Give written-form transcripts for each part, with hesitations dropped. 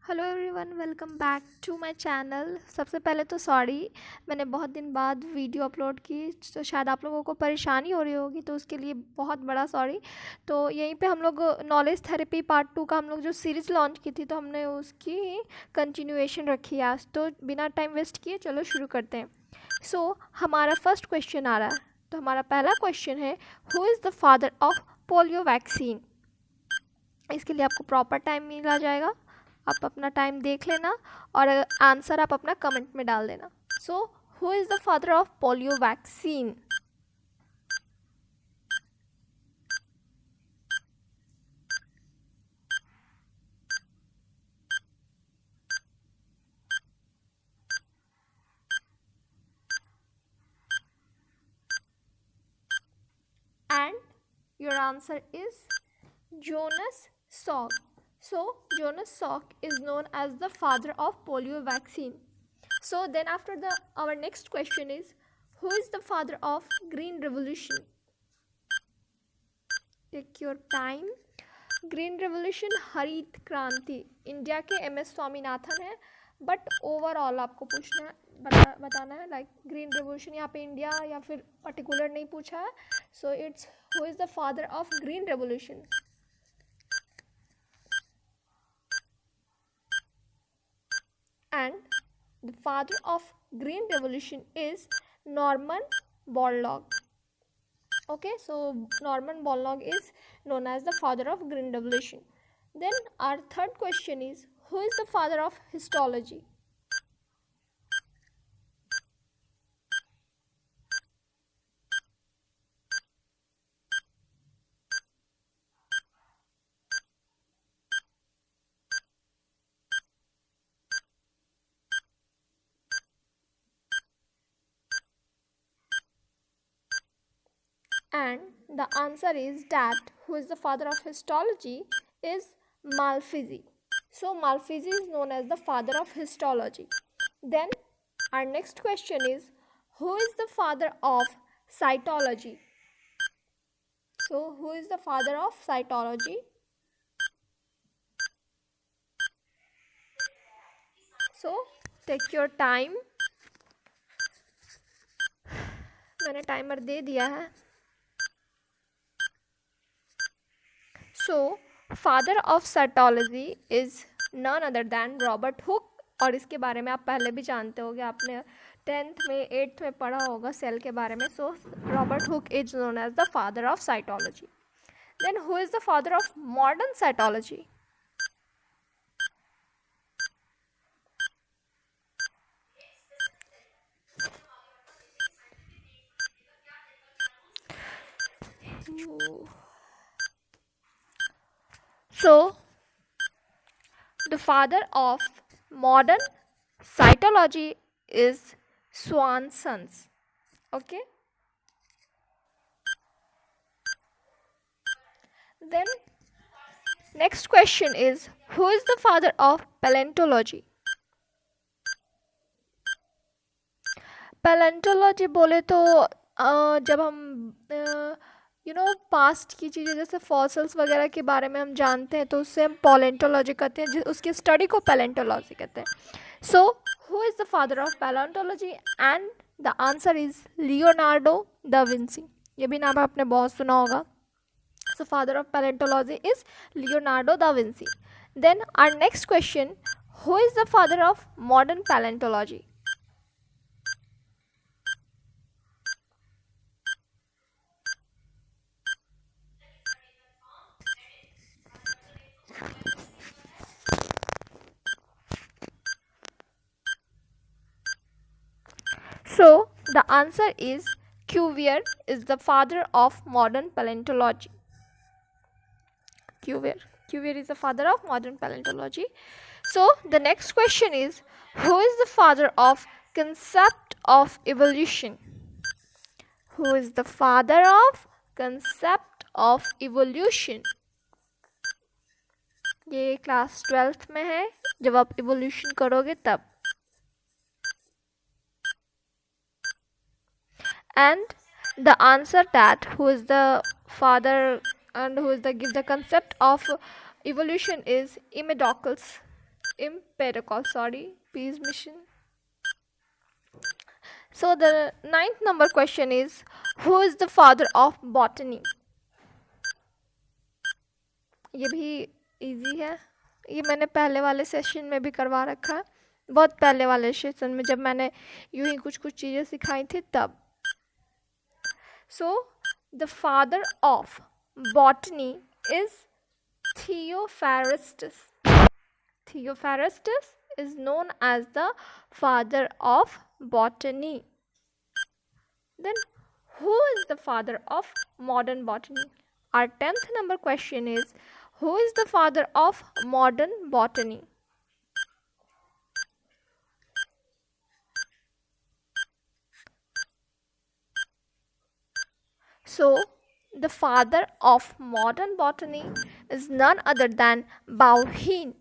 Hello everyone, welcome back to my channel. सबसे पहले तो सॉरी, मैंने बहुत दिन बाद वीडियो अपलोड की तो शायद आप लोगों को परेशानी हो रही होगी, तो उसके लिए बहुत बड़ा सॉरी। तो यहीं पे हम लोग नॉलेज थेरेपी पार्ट 2 का हम लोग जो सीरीज़ लॉन्च की थी, तो हमने उसकी कंटिन्यूएशन रखी है आज। तो बिना टाइम वेस्ट किए चलो शुरू करते हैं। हमारा फर्स्ट क्वेश्चन आ रहा है। तो हमारा पहला क्वेश्चन है, who is the father of polio vaccine. इसके लिए आपको प्रॉपर टाइम मिला जाएगा, आप अपना टाइम देख लेना और आंसर आप अपना कमेंट में डाल देना। सो who is the father of polio vaccine. And your answer is Jonas Salk. So Jonas Salk is known as the father of polio vaccine. So then after our next question is, who is the father of green revolution? Take your time. Green revolution, हरित क्रांति, India के MS Swaminathan है। But overall आपको पूछना है, बताना है like green revolution यहाँ पे इंडिया या फिर पर्टिकुलर नहीं पूछा है। So it's who is the father of green revolution. And the father of green revolution is Norman Borlaug. Okay, so Norman Borlaug is known as the father of green revolution. Then our third question is, who is the father of histology? And the answer is that who is the father of histology is Malpighi. So Malpighi is known as the father of histology. Then our next question is, who is the father of cytology? So who is the father of cytology? So take your time. मैंने timer दे दिया है. So father of cytology is none other than Robert Hooke. और इसके बारे में आप पहले भी जानते होंगे, आपने 10th में 8th में पढ़ा होगा सेल के बारे में. So Robert Hooke is known as the father of cytology. Then who is the father of modern cytology. So the father of modern cytology is Swanson's. Okay. Then next question is, who is the father of paleontology? Palaeontology बोले तो जब हम past की चीज़ें जैसे fossils वगैरह के बारे में हम जानते हैं, तो उससे हम पैलेंटोलॉजी कहते हैं, उसकी स्टडी को पैलेंटोलॉजी कहते हैं. So who is the father of palaeontology. And the answer is Leonardo da Vinci. ये भी नाम आपने बहुत सुना होगा. So father of palaeontology is Leonardo da Vinci. Then our next question, who is the father of modern palaeontology. So the answer is Cuvier is the father of modern paleontology. Cuvier is the father of modern paleontology. So the next question is, who is the father of concept of evolution? Who is the father of concept of evolution? ये class 12th में है, जब आप evolution करोगे तब. And the answer that who is the father and who is the give the concept of evolution is Empedocles. empirical, sorry, peace mission. So the 9th number question is, who is the father of botany? ये भी easy है, ये मैंने पहले वाले session में भी करवा रखा है, बहुत पहले वाले सेशन में जब मैंने यूं ही कुछ कुछ चीज़ें सिखाई थी तब. So the father of botany is Theophrastus. Theophrastus is known as the father of botany. Then who is the father of modern botany? Our 10th number question is, who is the father of modern botany? So the father of modern botany is none other than Bauhin.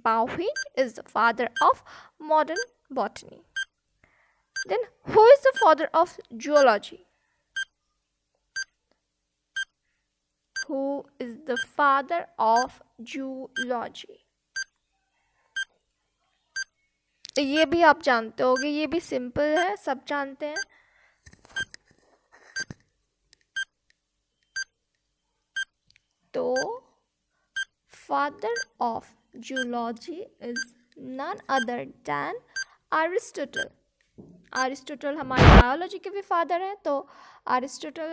Bauhin is the father of modern botany. Then who is the father of zoology? Who is the father of zoology? ये भी आप जानते होंगे, ये भी simple है, सब जानते हैं. तो father of zoology is none other than Aristotle. Aristotle हमारे बायोलॉजी के भी फादर हैं, तो Aristotle.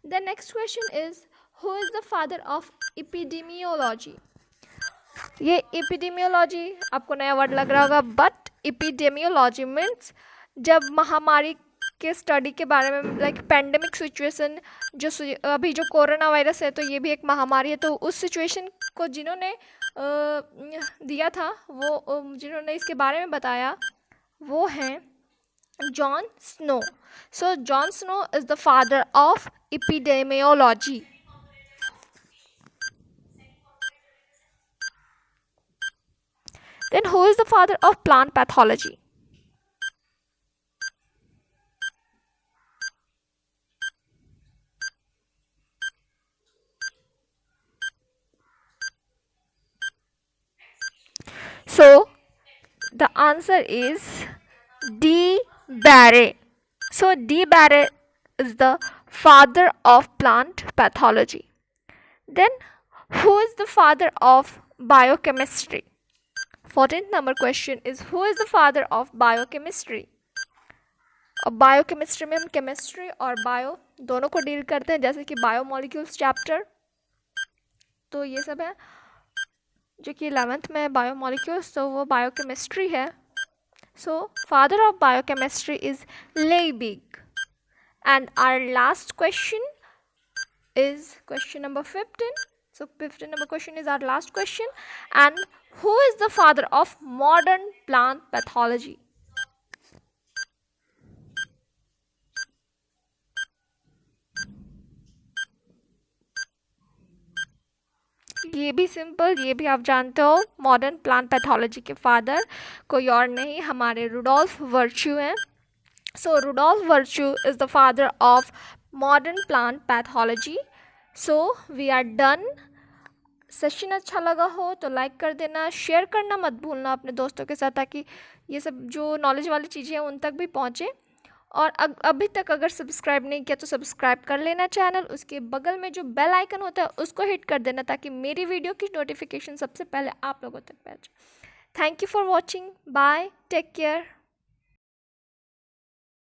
The next question is, who is the father of epidemiology? ये epidemiology आपको नया वर्ड लग रहा होगा, बट epidemiology मीन्स जब महामारी के स्टडी के बारे में, लाइक पेंडेमिक सिचुएशन, जो अभी जो कोरोना वायरस है तो ये भी एक महामारी है, तो उस सिचुएशन को जिन्होंने दिया था, वो जिन्होंने इसके बारे में बताया, वो हैं Jon Snow. So Jon Snow is the father of epidemiology. Then who is the father of plant pathology? So the answer is D. Barry. So D. Barry is the father of plant pathology. Then who is the father of biochemistry? 14th number question is, who is the father of biochemistry? और biochemistry में हम chemistry और bio दोनों को deal करते हैं, जैसे कि बायोमोलिक्यूल्स चैप्टर, तो ये सब है जो कि 11th में बायोमोलिक्यूल्स, तो वो बायोकेमिस्ट्री है. So father of biochemistry is Liebig. And our last question is question number 15. So 15 number question is our last question. And who is the father of modern plant pathology? ये भी simple, ये भी आप जानते हो, modern plant pathology के father कोई और नहीं, हमारे रुडोल्फ वर्च्यू हैं. So Rudolf Virchow is the father of modern plant pathology. So we are done. Session अच्छा लगा हो तो लाइक कर देना, शेयर करना मत भूलना अपने दोस्तों के साथ, ताकि ये सब जो नॉलेज वाली चीज़ें हैं उन तक भी पहुँचे. और अभी तक अगर सब्सक्राइब नहीं किया तो सब्सक्राइब कर लेना चैनल. उसके बगल में जो बेल आइकन होता है उसको हिट कर देना, ताकि मेरी वीडियो की नोटिफिकेशन सबसे पहले आप लोगों तक पहुँचे. Thank you for watching. Bye, take care.